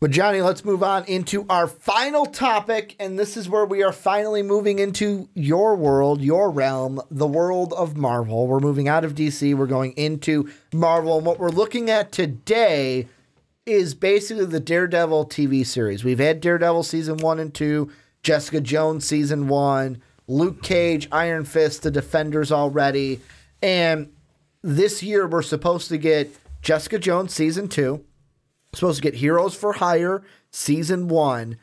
But Johnny, let's move on into our final topic, and this is where we are finally moving into your world, your realm, the world of Marvel. We're moving out of DC, we're going into Marvel, and what we're looking at today is basically the Daredevil TV series. We've had Daredevil Season 1 and 2, Jessica Jones Season 1, Luke Cage, Iron Fist, The Defenders already, and this year we're supposed to get Jessica Jones Season 2, supposed to get Heroes for Hire Season 1,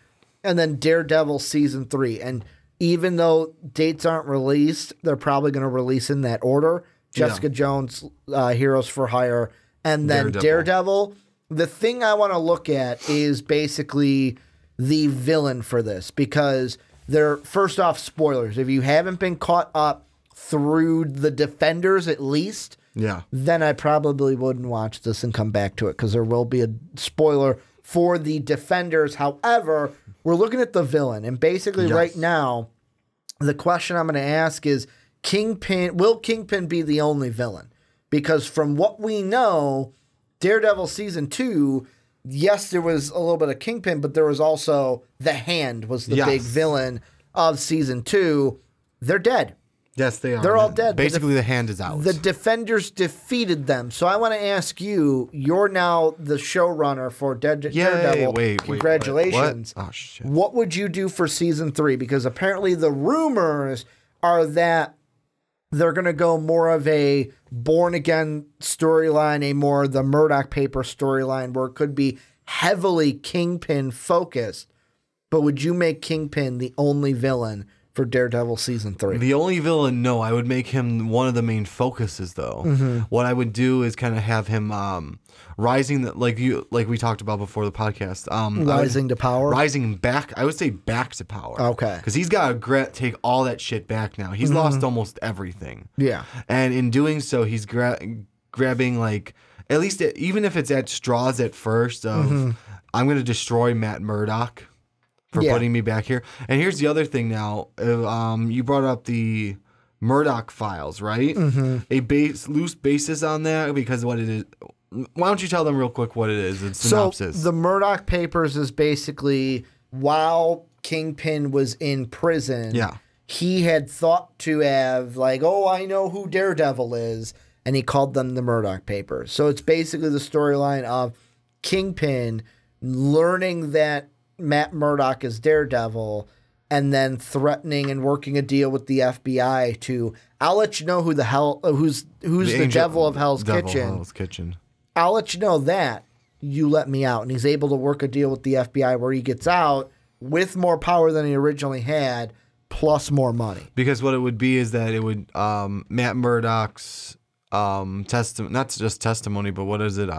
and then Daredevil Season 3. And even though dates aren't released, they're probably going to release in that order. Jessica Jones, Heroes for Hire, and then Daredevil. The thing I want to look at is basically the villain for this, because they're, first off, spoilers. If you haven't been caught up through the Defenders at least, then I probably wouldn't watch this and come back to it, because there will be a spoiler for the Defenders. However, we're looking at the villain, and basically right now, the question I'm going to ask is, will Kingpin be the only villain? Because from what we know, Daredevil Season 2, yes, there was a little bit of Kingpin, but there was also the Hand was the big villain of Season 2. They're dead. Yes, they are. They're all dead. Basically, the Hand is out. The Defenders defeated them. So I want to ask you, you're now the showrunner for Daredevil. Congratulations. What? Oh, shit. What would you do for Season 3? Because apparently the rumors are that they're going to go more of a born-again storyline, the Murdoch Papers storyline, where it could be heavily Kingpin-focused. But would you make Kingpin the only villain for Daredevil Season 3? The only villain, no. I would make him one of the main focuses, though. What I would do is kind of have him rising, like we talked about before the podcast. Rising to power? Rising back. I would say back to power. Okay. Because he's got to take all that shit back now. He's lost almost everything. Yeah. And in doing so, he's grabbing, like, at least even if it's at straws at first of, I'm going to destroy Matt Murdock for putting me back here. And here's the other thing now. You brought up the Murdoch files, right? A loose basis on that, because what it is. Why don't you tell them real quick what it is? It's synopsis. So the Murdoch Papers is basically, while Kingpin was in prison, he had thought to have, like, oh, I know who Daredevil is, and he called them the Murdoch Papers. So it's basically the storyline of Kingpin learning that Matt Murdock is Daredevil, and then threatening and working a deal with the FBI to, I'll let you know who the hell, who's the devil of Hell's Kitchen. I'll let you know that. You let me out. And he's able to work a deal with the FBI where he gets out with more power than he originally had, plus more money. Because what it would be is that it would, Matt Murdock's testimony, not just testimony, but what is it?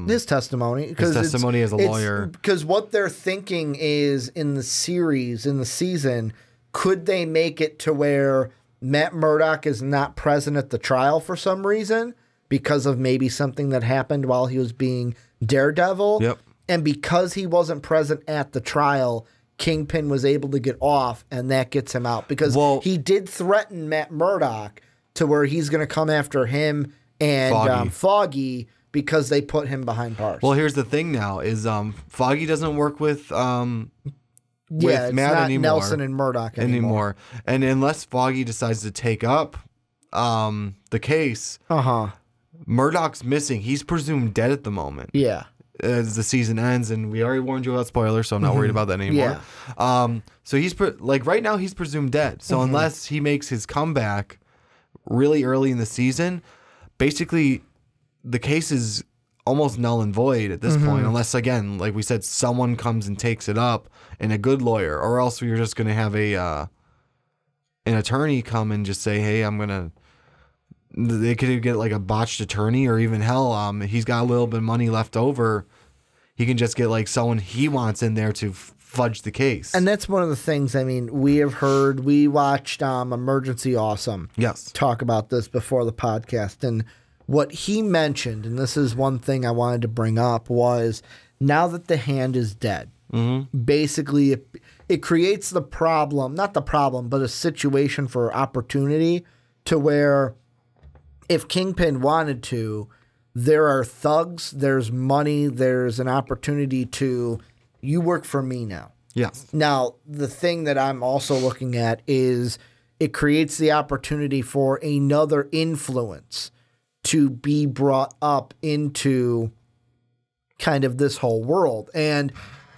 His testimony. His testimony as a lawyer. Because what they're thinking is, in the series, in the season, could they make it to where Matt Murdock is not present at the trial for some reason, because of maybe something that happened while he was being Daredevil? Yep. And because he wasn't present at the trial, Kingpin was able to get off, and that gets him out. Because he did threaten Matt Murdock to where he's going to come after him and Foggy, because they put him behind bars. Well, here's the thing now is Foggy doesn't work with Matt anymore. Nelson and Murdoch anymore. And unless Foggy decides to take up the case, Murdoch's missing. He's presumed dead at the moment. Yeah. As the season ends, and we already warned you about spoilers, so I'm not worried about that anymore. Yeah. So he's right now he's presumed dead. So unless he makes his comeback really early in the season, basically the case is almost null and void at this point, unless, again, like we said, someone comes and takes it up, and a good lawyer, or else we're just going to have an attorney come and just say, hey, they could get like a botched attorney, or even hell, he's got a little bit of money left over. He can just get like someone he wants in there to fudge the case. And that's one of the things, I mean, we watched Emergency Awesome talk about this before the podcast. And what he mentioned, and this is one thing I wanted to bring up, was now that the Hand is dead, basically it creates the problem, not the problem, but a situation for opportunity to where if Kingpin wanted to, there are thugs, there's money, there's an opportunity to you work for me now. Yes. Now, the thing that I'm also looking at is it creates the opportunity for another influence to be brought up into kind of this whole world. And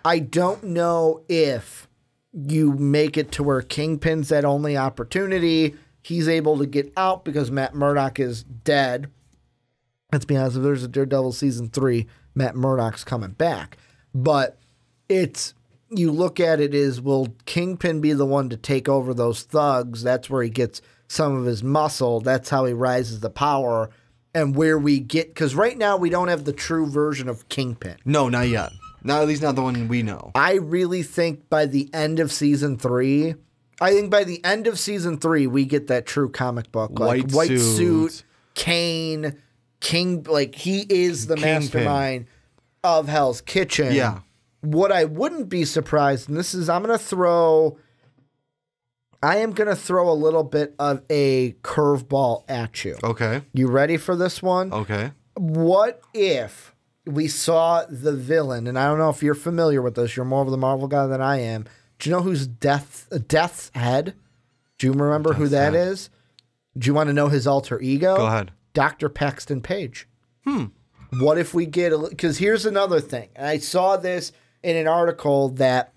I don't know if you make it to where Kingpin's that only opportunity. He's able to get out because Matt Murdock is dead. Let's be honest, if there's a Daredevil season 3, Matt Murdock's coming back. But you look at it as, will Kingpin be the one to take over those thugs? That's where he gets some of his muscle. That's how he rises to power. And where we get, because right now we don't have the true version of Kingpin. No, not yet. Not at least not the one we know. I really think by the end of season 3, we get that true comic book. Like white suit, Kane, King, like he is the Kingpin. Mastermind of Hell's Kitchen. Yeah. What I wouldn't be surprised, and this is, I am going to throw a little bit of a curveball at you. Okay. You ready for this one? Okay. What if we saw the villain, and I don't know if you're familiar with this, you're more of the Marvel guy than I am. Do you know who's Death's Head? Do you remember who that is? Do you want to know his alter ego? Go ahead. Dr. Paxton Page. What if we get because here's another thing. And I saw this in an article that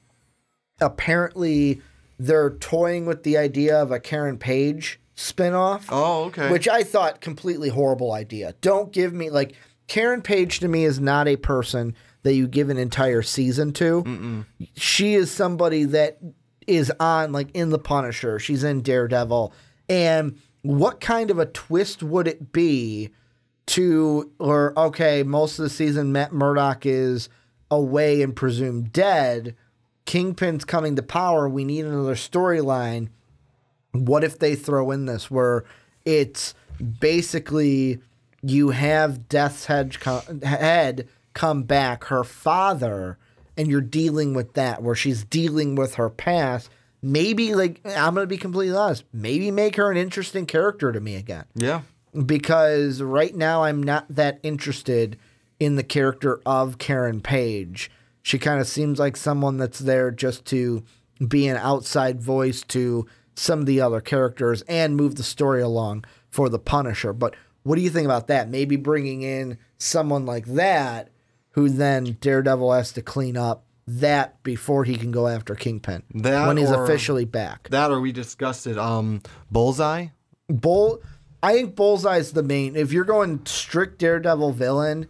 apparently they're toying with the idea of a Karen Page spinoff. Oh, okay. Which I thought completely horrible idea. Don't give me like Karen Page to me is not a person that you give an entire season to. Mm-mm. She is somebody that is on like in The Punisher. She's in Daredevil. And what kind of a twist would it be most of the season Matt Murdock is away and presumed dead. Kingpin's coming to power. We need another storyline. What if they throw in this where it's basically you have Death's Head come back, her father, and you're dealing with that where she's dealing with her past. Maybe, like, I'm going to be completely honest, maybe make her an interesting character to me again. Yeah. Because right now I'm not that interested in the character of Karen Page. She kind of seems like someone that's there just to be an outside voice to some of the other characters and move the story along for the Punisher. But what do you think about that? Maybe bringing in someone like that who then Daredevil has to clean up that before he can go after Kingpin when he's officially back. That or we discussed it. Bullseye? I think Bullseye's the main. If you're going strict Daredevil villain,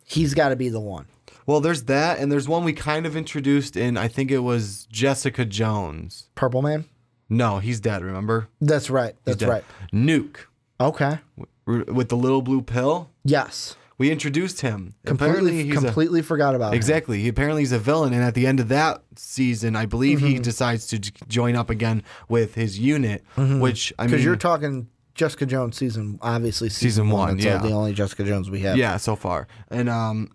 he's got to be the one. Well, there's that, and there's one we kind of introduced in, I think it was Jessica Jones. Purple Man? No, he's dead, remember? That's right. That's right. Nuke. Okay. With the little blue pill? Yes. We introduced him. Completely forgot about him. Exactly. Apparently he's a villain, and at the end of that season, I believe he decides to join up again with his unit, which, I mean... Because you're talking... Jessica Jones season 1. That's yeah. the only Jessica Jones we have. Yeah, so far. And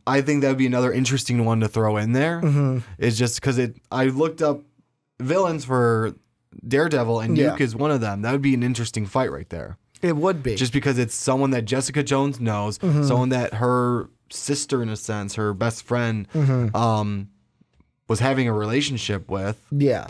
I think that would be another interesting one to throw in there. It's just because I looked up villains for Daredevil, and Nuke is one of them. That would be an interesting fight right there. It would be. Just because it's someone that Jessica Jones knows, someone that her sister, in a sense, her best friend, was having a relationship with. Yeah.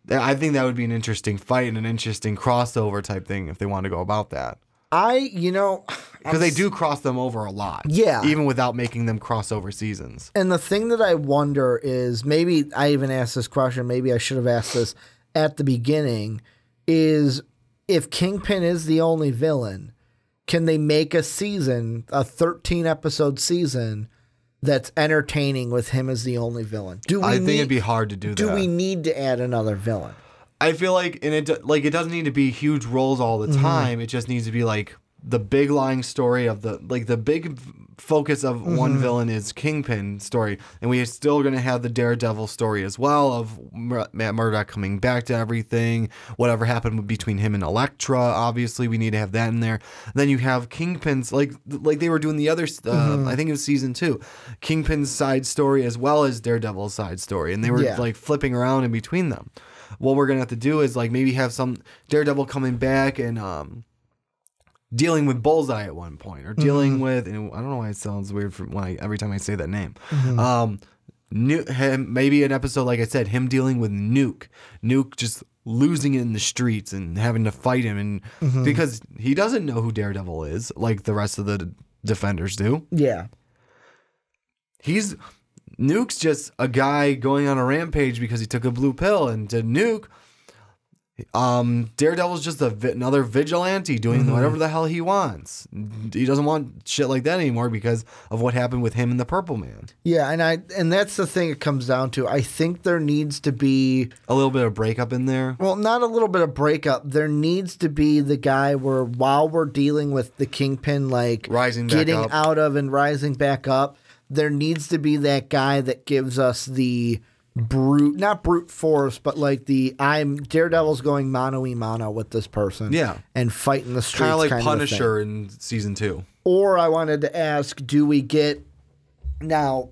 I think that would be an interesting fight and an interesting crossover type thing if they want to go about that. Because they do cross them over a lot. Yeah. Even without making them crossover seasons. And the thing that I wonder is, maybe I even asked this question, maybe I should have asked this at the beginning, is if Kingpin is the only villain, can they make a 13-episode season that's entertaining with him as the only villain? I think it'd be hard to do that. Do we need to add another villain? I feel like, it doesn't need to be huge roles all the time. It just needs to be like the big lying story of the big focus of one villain is Kingpin story, and we are still going to have the Daredevil story as well of Matt Murdock coming back to everything, whatever happened between him and Elektra. Obviously, we need to have that in there. Then you have Kingpin's like they were doing the other. I think it was season 2, Kingpin's side story as well as Daredevil's side story, and they were like flipping around in between them. What we're gonna have to do is like maybe have some Daredevil coming back and dealing with Bullseye at one point, or dealing with, and I don't know why it sounds weird every time I say that name. maybe an episode, like I said, him dealing with Nuke just losing it in the streets and having to fight him, and because he doesn't know who Daredevil is like the rest of the Defenders do. Yeah. Nuke's just a guy going on a rampage because he took a blue pill, and to Nuke, Daredevil's just another vigilante doing whatever the hell he wants. He doesn't want shit like that anymore because of what happened with him and the Purple Man. Yeah, and that's the thing it comes down to. I think there needs to be a little bit of breakup in there. Well, not a little bit of breakup. There needs to be the guy where while we're dealing with the Kingpin, like getting out of and rising back up, there needs to be that guy that gives us the not brute force, but like Daredevil's going mano-a-mano with this person. Yeah. And fighting the streets. Kind of like Punisher in season 2. Or I wanted to ask, do we get now,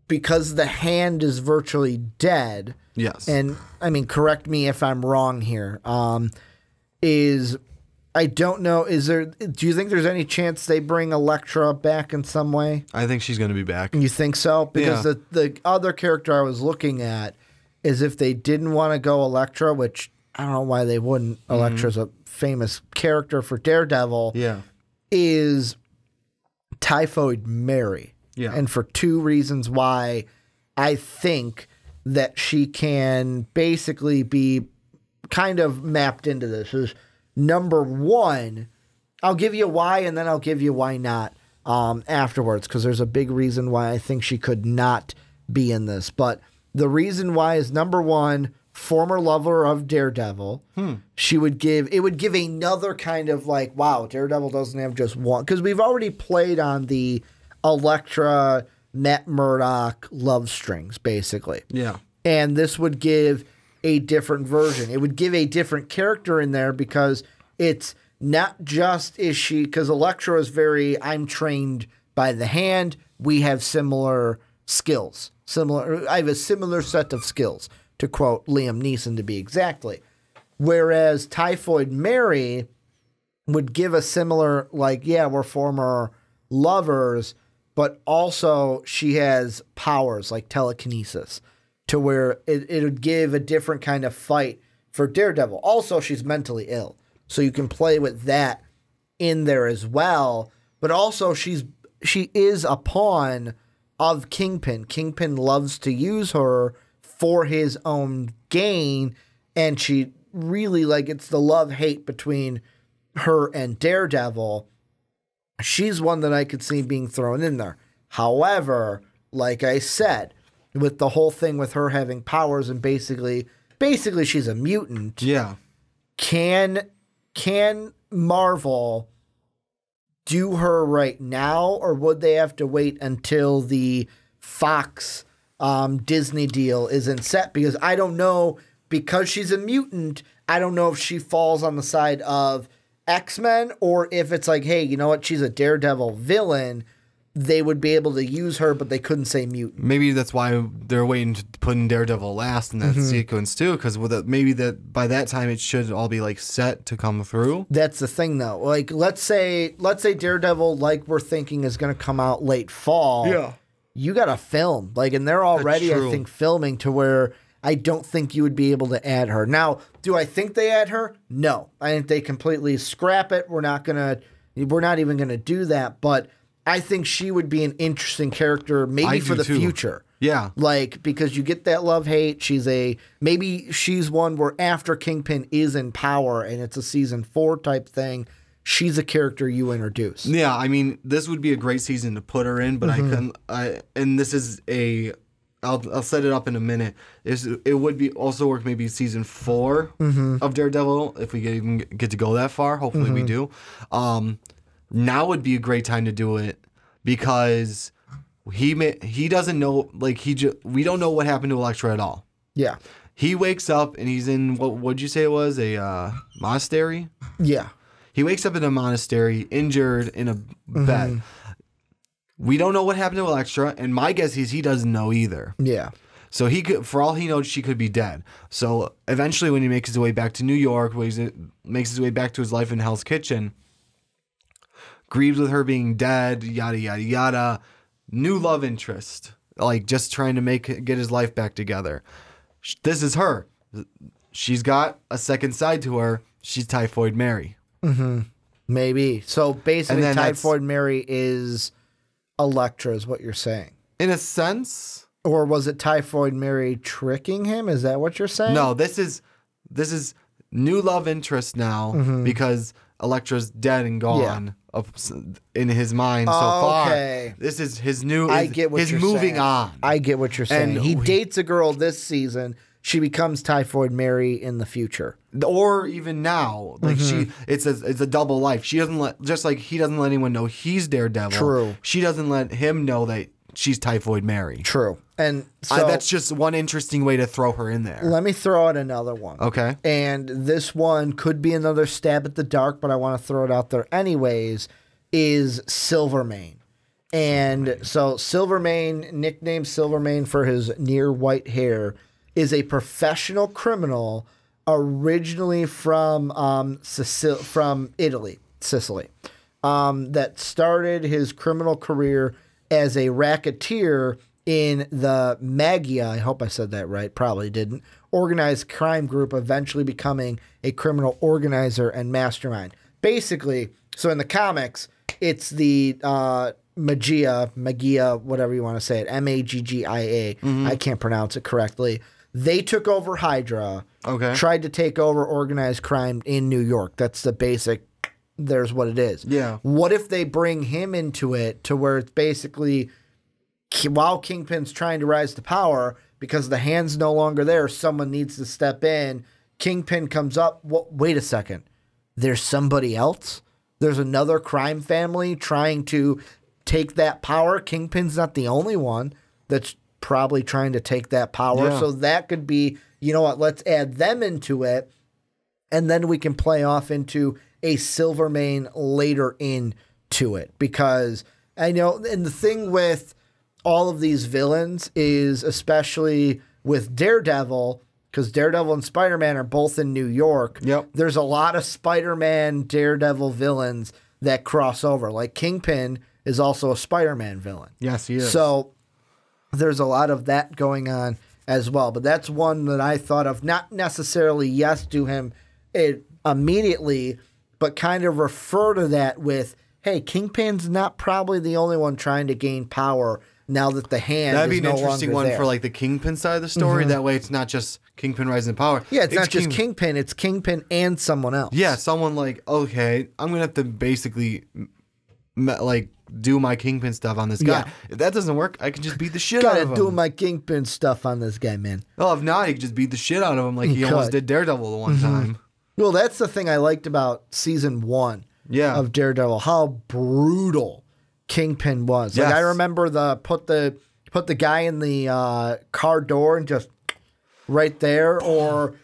because the Hand is virtually dead. Yes. And I mean, correct me if I'm wrong here. I don't know. Do you think there's any chance they bring Elektra back in some way? I think she's going to be back. You think so? Because the other character I was looking at is if they didn't want to go Elektra, which I don't know why they wouldn't. Elektra's a famous character for Daredevil. Yeah. Is Typhoid Mary. Yeah. And for 2 reasons why I think that she can basically be kind of mapped into this is, number 1, I'll give you why, and then I'll give you why not afterwards, because there's a big reason why I think she could not be in this. But the reason why is, number 1, former lover of Daredevil. It would give another kind of like, wow, Daredevil doesn't have just one, because we've already played on the Elektra Matt Murdoch love strings, basically. Yeah. And this would give a different version. It would give a different character in there, because it's not just because Elektra is I'm trained by the Hand. We have similar skills. I have a similar set of skills, to quote Liam Neeson to be exactly. Whereas Typhoid Mary would give a similar, like, yeah, we're former lovers, but also she has powers like telekinesis, to where it would give a different kind of fight for Daredevil. Also, she's mentally ill, so you can play with that in there as well. But also, she is a pawn of Kingpin. Kingpin loves to use her for his own gain, and she really, like, it's the love-hate between her and Daredevil. She's one that I could see being thrown in there. However, like I said, with the whole thing with her having powers and basically she's a mutant. Yeah. Can Marvel do her right now, or would they have to wait until the Fox Disney deal isn't set? Because I don't know, because she's a mutant, I don't know if she falls on the side of X-Men, or if it's like, hey, you know what, she's a Daredevil villain, they would be able to use her, but they couldn't say mutant. Maybe that's why they're waiting to put in Daredevil last in that sequence too, because maybe that by that time it should all be like set to come through. That's the thing, though. Like, let's say Daredevil, like we're thinking, is going to come out late fall. Yeah, you got to film, like, and they're already, I think, filming to where I don't think you would be able to add her. Now, do I think they add her? No, I think they completely scrap it. We're not even gonna do that, but I think she would be an interesting character, maybe for the future. Yeah. Like, because you get that love-hate. Maybe she's one where after Kingpin is in power and it's a season 4 type thing, she's a character you introduce. Yeah, I mean, this would be a great season to put her in, but and this is I'll set it up in a minute. It would be also work maybe season 4 of Daredevil, if we even get to go that far. Hopefully we do. Now would be a great time to do it, because he doesn't know, like, we don't know what happened to Elektra at all. Yeah. He wakes up and he's in, what'd you say it was, a monastery? Yeah. He wakes up in a monastery, injured in a bed. We don't know what happened to Elektra, and my guess is he doesn't know either. Yeah. So he could, for all he knows, she could be dead. So eventually, when he makes his way back to New York, when he makes his way back to his life in Hell's Kitchen, grieves with her being dead, yada, yada, yada. New love interest like just trying to get his life back together. This is her. She's got a second side to her. She's Typhoid Mary. Mm-hmm. Maybe. So basically, Typhoid Mary is Elektra, is what you're saying. In a sense. Or was it Typhoid Mary tricking him? Is that what you're saying? No, this is new love interest now because Elektra's dead and gone in his mind so far. This is his new. I get what you're moving saying. on. I get what you're saying. And he dates a girl this season. She becomes Typhoid Mary in the future, or even now. Like it's a double life. She doesn't just like he doesn't let anyone know he's Daredevil. True. She doesn't let him know that she's Typhoid Mary. True. And so that's just one interesting way to throw her in there. Let me throw out another one. Okay. And this one could be another stab at the dark, but I want to throw it out there anyways, is Silvermane. And so Silvermane, nicknamed Silvermane for his near white hair, is a professional criminal originally from Italy, Sicily, that started his criminal career as a racketeer in the Magia, I hope I said that right, probably didn't, organized crime group, eventually becoming a criminal organizer and mastermind. Basically, so in the comics, it's the Magia, whatever you want to say it, Maggia. I can't pronounce it correctly. They took over Hydra, tried to take over organized crime in New York. That's the basic, there's what it is. Yeah. What if they bring him into it to where it's basically, while Kingpin's trying to rise to power, because the hand's no longer there, someone needs to step in. Kingpin comes up. Wait a second. There's somebody else? There's another crime family trying to take that power. Kingpin's not the only one that's probably trying to take that power. Yeah. So that could be, you know what, let's add them into it, and then we can play off into a Silvermane later into it. Because I know, and the thing with all of these villains is, especially with Daredevil, because Daredevil and Spider-Man are both in New York. Yep. There's a lot of Spider-Man, Daredevil villains that cross over. Like Kingpin is also a Spider-Man villain. Yes, he is. So there's a lot of that going on as well. But that's one that I thought of, not necessarily yes to him immediately, but kind of refer to that with, hey, Kingpin's not probably the only one trying to gain power now that the hand That'd be is an no interesting longer one there. for like the Kingpin side of the story. That way it's not just Kingpin rising to power. Yeah, it's not just Kingpin, it's Kingpin and someone else. Yeah, someone like, okay, I'm going to have to basically like do my Kingpin stuff on this guy. Yeah. If that doesn't work, I can just beat the shit out of him. Gotta do my Kingpin stuff on this guy, man. Well, if not, he could just beat the shit out of him like he almost did Daredevil the one time. Well, that's the thing I liked about season 1 of Daredevil, how brutal Kingpin was. Like, I remember put the guy in the car door and just right there, or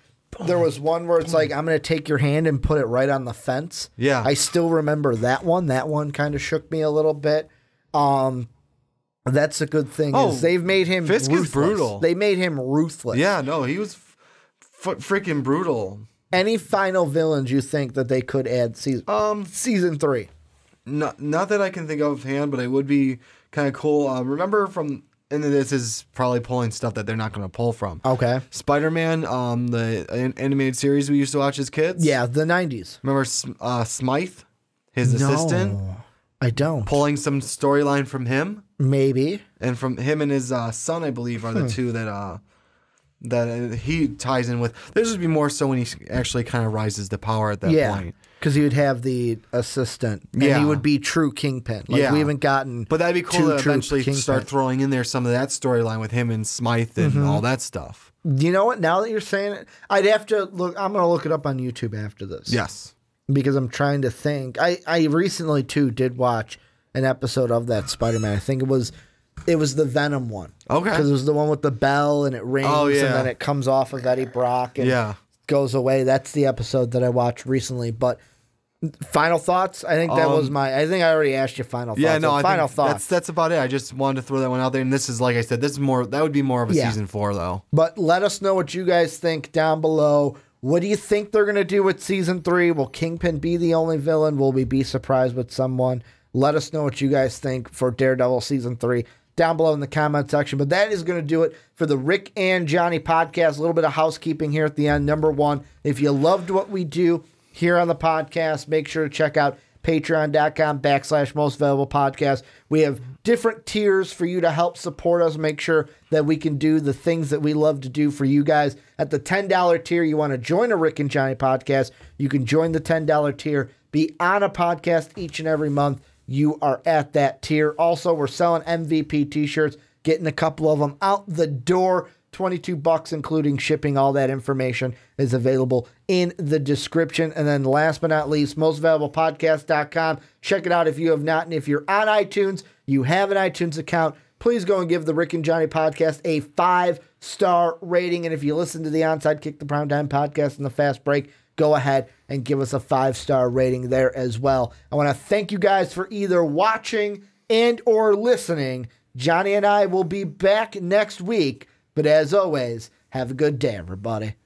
there was one where it's like, I'm going to take your hand and put it right on the fence. Yeah. I still remember that one. That one kind of shook me a little bit. That's a good thing is they've made him Fisk ruthless. is brutal. They made him ruthless. Yeah, no, he was freaking brutal. Any final villains you think that they could add season 3? Not that I can think of offhand, but it would be kind of cool. Remember from, and this is probably pulling stuff that they're not going to pull from. Okay. Spider-Man, the animated series we used to watch as kids. Yeah, the 90s. Remember Smythe, his assistant? I don't. Pulling some storyline from him. Maybe. And from him and his son, I believe, are the two that he ties in with. This would be more so when he actually kind of rises to power at that point. Because he would have the assistant, and he would be true Kingpin. Like, we haven't gotten. But that'd be cool to eventually Kingpin. start throwing in there some of that storyline with him and Smythe and all that stuff. You know what? Now that you're saying it, I'd have to look. I'm going to look it up on YouTube after this. Yes. Because I'm trying to think. I recently, too, did watch an episode of that Spider-Man. I think it was the Venom one. Okay. Because it was the one with the bell and it rings and then it comes off of Eddie Brock and goes away. That's the episode that I watched recently. But final thoughts? I think that was I think I already asked you final thoughts. Yeah, no, final thoughts. That's about it. I just wanted to throw that one out there. And this is, like I said, that would be more of a season 4, though. But let us know what you guys think down below. What do you think they're going to do with season 3? Will Kingpin be the only villain? Will we be surprised with someone? Let us know what you guys think for Daredevil season 3. down below in the comment section. But that is going to do it for the Rick and Johnny podcast. A little bit of housekeeping here at the end. Number one, if you loved what we do here on the podcast, make sure to check out patreon.com/most valuable podcast. We have different tiers for you to help support us, make sure that we can do the things that we love to do for you guys. At the $10 tier, you want to join a Rick and Johnny podcast, you can join the $10 tier, be on a podcast each and every month. You are at that tier. Also, we're selling MVP t-shirts, getting a couple of them out the door. $22 including shipping. All that information is available in the description. And then last but not least, mostvaluablepodcast.com. Check it out if you have not. And if you're on iTunes, you have an iTunes account, please go and give the Rick and Johnny podcast a 5-star rating. And if you listen to the Onside Kick the Primetime podcast and the Fast Break, go ahead and give us a 5-star rating there as well. I want to thank you guys for either watching and or listening. Johnny and I will be back next week. But as always, have a good day, everybody.